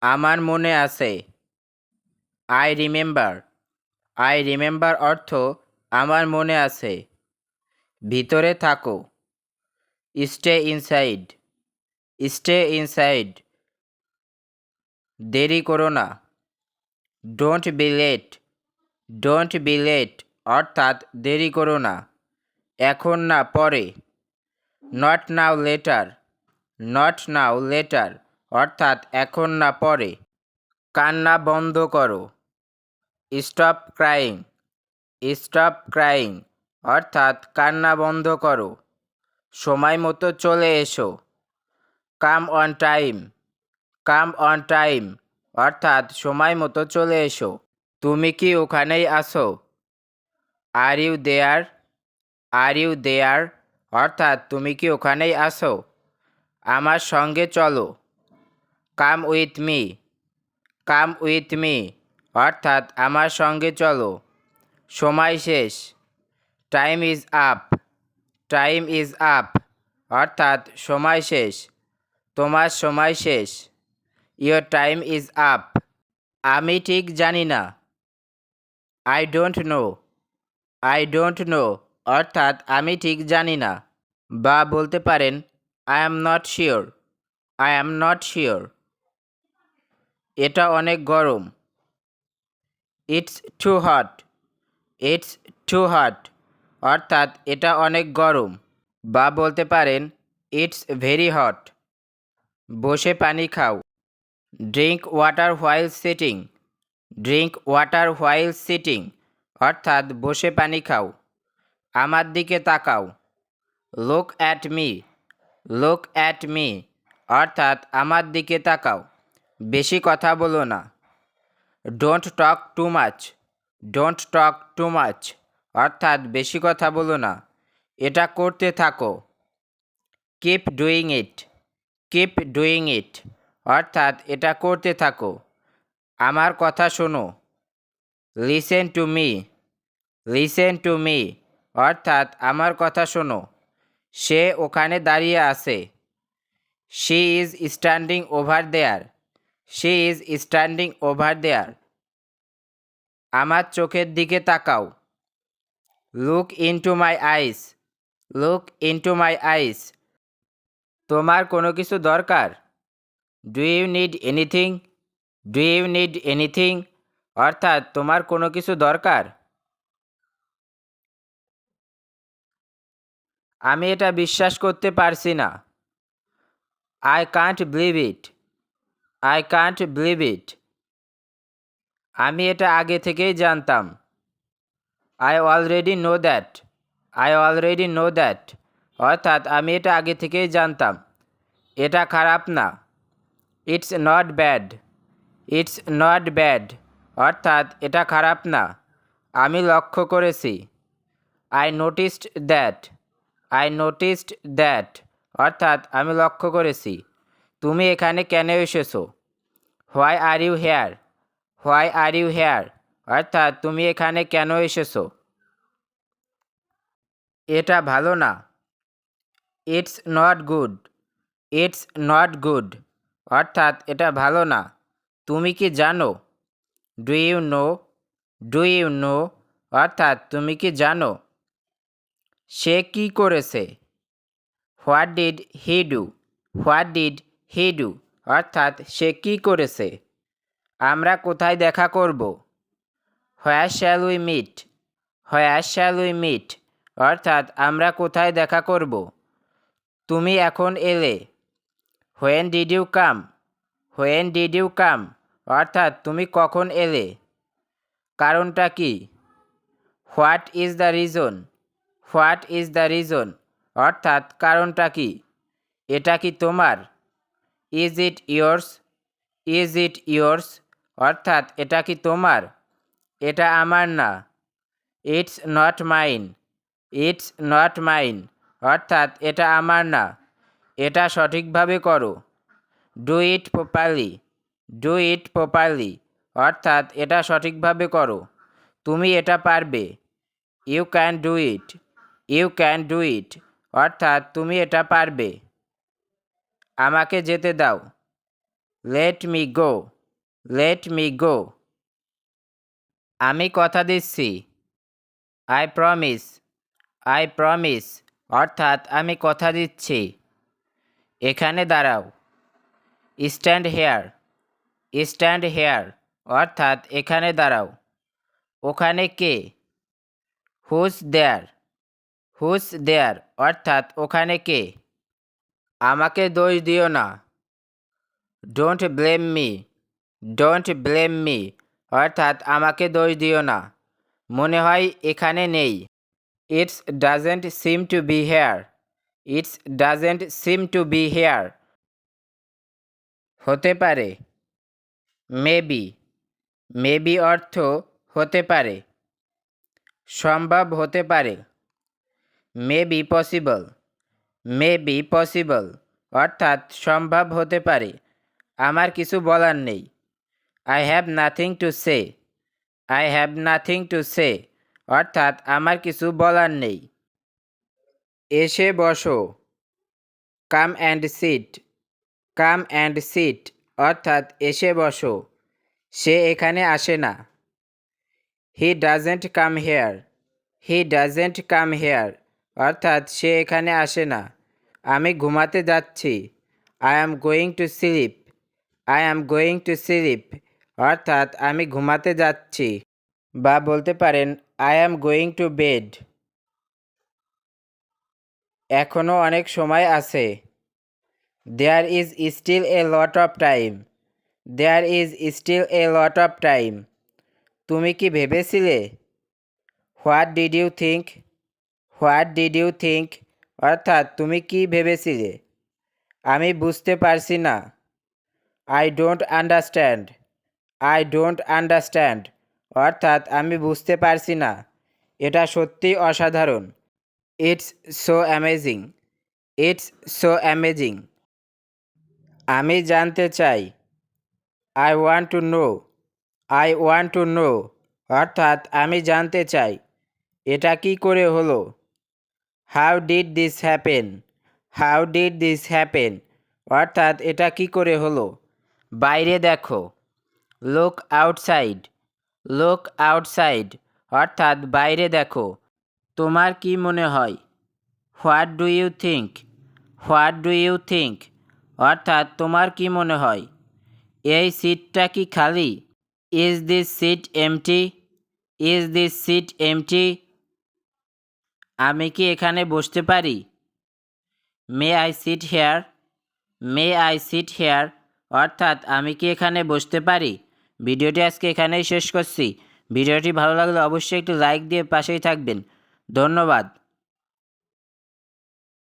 আমার মনে আছে। I remember. আই রিমেম্বার অর্থ আমার মনে আছে। ভিতরে থাকো। Stay inside. Stay inside. দেরি করো না। Don't be late. Don't be late অর্থাৎ দেরি করো না। এখন না, পরে। Not now later. Not now later অর্থাৎ এখন না, পরে। কান্না বন্ধ করো। Stop crying. স্টপ ক্রাইং অর্থাৎ কান্না বন্ধ করো। সময় মতো চলে এসো। Come on time. Come on time অর্থাৎ সময় মতো চলে এসো। তুমি কি ওখানেই আছো? Are you there. Are you there অর্থাৎ তুমি কি ওখানেই আছো? আমার সঙ্গে চলো। Come with me. Come with me অর্থাৎ আমার সঙ্গে চলো। সময় শেষ। Time is up. Time is up অর্থাৎ সময় শেষ। তোমার সময় শেষ। Your time is up. আমি ঠিক জানি না। I don't know. I don't know অর্থাৎ আমি ঠিক জানি না। বা বলতে পারেন I am not sure. I am not sure. এটা অনেক গরম। It's too hot. It's too hot অর্থাৎ এটা অনেক গরম। বা বলতে পারেন ইটস ভেরি হট। বসে পানি খাও। Drink water while sitting. Drink water while sitting অর্থাৎ বসে পানি খাও। আমার দিকে তাকাও। Look at me. Look at me অর্থাৎ আমার দিকে তাকাও। বেশি কথা বলো না। Don't talk too much. Don't talk too much অর্থাৎ বেশি কথা বলো না। এটা করতে থাকো। Keep doing it. Keep doing it অর্থাৎ এটা করতে থাকো। আমার কথা শোনো। Listen to me. Listen to me অর্থাৎ আমার কথা শোনো। সে ওখানে দাঁড়িয়ে আছে। She is standing over there. She is standing over there. আমার চোখের দিকে তাকাও। Look into my eyes. Look into my eyes. তোমার কোনো কিছু দরকার? Do you need anything. Do you need anything অর্থাৎ তোমার কোনো কিছু দরকার? আমি এটা বিশ্বাস করতে পারছি না। I can't believe it. I can't believe it. আমি এটা আগে থেকেই জানতাম। I already know that. I already know that অর্থাৎ আমি এটা আগে থেকেই জানতাম। এটা খারাপ না। It's not bad. It's not bad অর্থাৎ এটা খারাপ না। আমি লক্ষ্য করেছি। I noticed that. I noticed that অর্থাৎ আমি লক্ষ্য করেছি। তুমি এখানে কেন এসেছো? Why are you here. Why are you here অর্থাৎ তুমি এখানে কেন এসেছো? এটা ভালো না। It's not good. It's not good অর্থাৎ এটা ভালো না। তুমি কি জানো? Do you know. Do you know অর্থাৎ তুমি কি জানো? সে কি করেছে? What did he do. What did he do অর্থাৎ সে কি করেছে? আমরা কোথায় দেখা করব? Where shall we meet. Where shall we meet অর্থাৎ আমরা কোথায় দেখা করব? তুমি এখন এলে। When did you come. When did you come অর্থাৎ তুমি কখন এলে? কারণটা কি? What is the reason. What is the reason অর্থাৎ কারণটা কি? এটা কি তোমার? Is it yours. Is it yours অর্থাৎ এটা কি তোমার? এটা আমার না। It's not mine. It's not mine অর্থাৎ এটা আমার না। এটা সঠিকভাবে করো। Do it properly. Do it properly অর্থাৎ এটা সঠিকভাবে করো। তুমি এটা পারবে। You can do it. You can do ইট অর্থাৎ তুমি এটা পারবে। আমাকে যেতে দাও। Let me go, let me go. আমি কথা দিচ্ছি, আই প্রমিস, আই প্রমিস, অর্থাৎ আমি কথা দিচ্ছি। এখানে দাঁড়াও, স্ট্যান্ড হেয়ার, স্ট্যান্ড হেয়ার, অর্থাৎ এখানে দাঁড়াও। ওখানে কে? হুজ দেয়ার, হুজ দেয়ার, অর্থাৎ ওখানে কে? আমাকে দোষ দিও না, don't blame me, don't blame me, অর্থাৎ আমাকে দোষ দিও না। মনে হয় এখানে নেই। It's doesn't seem to be here, it's doesn't seem to be here. হতে পারে, মেবি, মেবি অর্থ হতে পারে, সম্ভব হতে পারে। May be possible, may be possible, অর্থাৎ সম্ভব হতে পারে। আমার কিছু বলার নেই। I have nothing to say, I have nothing to say, অর্থাৎ আমার কিছু বলার নেই। এসে বসো, come and sit, come and sit, অর্থাৎ এসে বসো। সে এখানে আসে না। He doesn't come here, he doesn't come here, অর্থাৎ সে এখানে আসে না। আমি ঘুমাতে যাচ্ছি। I am going to sleep, I am going to sleep, অর্থাৎ আমি ঘুমাতে যাচ্ছি। বা বলতে পারেন I am going to bed. এখনও অনেক সময় আছে। There is still a lot of time, there is still a lot of time. তুমি কি ভেবেছিলে? What did you think, what did you think, অর্থাৎ তুমি কি ভেবেছিলে? আমি বুঝতে পারছি না। I don't understand, I don't understand, অর্থাৎ আমি বুঝতে পারছি না। এটা সত্যিই অসাধারণ। It's so amazing, it's so amazing. আমি জানতে চাই। I want to know, I want to know, অর্থাৎ আমি জানতে চাই। এটা কি করে হলো? How did this happen, how did this happen, অর্থাৎ এটা কি করে হলো? বাইরে দেখো, লুক আউটসাইড, লুক আউটসাইড, অর্থাৎ বাইরে দেখো। তোমার কি মনে হয়? What do you think, what do you think, অর্থাৎ তোমার কি মনে হয়? এই সিটটা কি খালি? Is this seat empty, is this seat empty, আমি কি এখানে বসতে পারি? May I sit here, may I sit here, অর্থাৎ আমি কি এখানে বসতে পারি? ভিডিওটি আজকে এখানেই শেষ করছি। ভিডিওটি ভালো লাগলে অবশ্যই একটু লাইক দিয়ে পাশেই থাকবেন। ধন্যবাদ।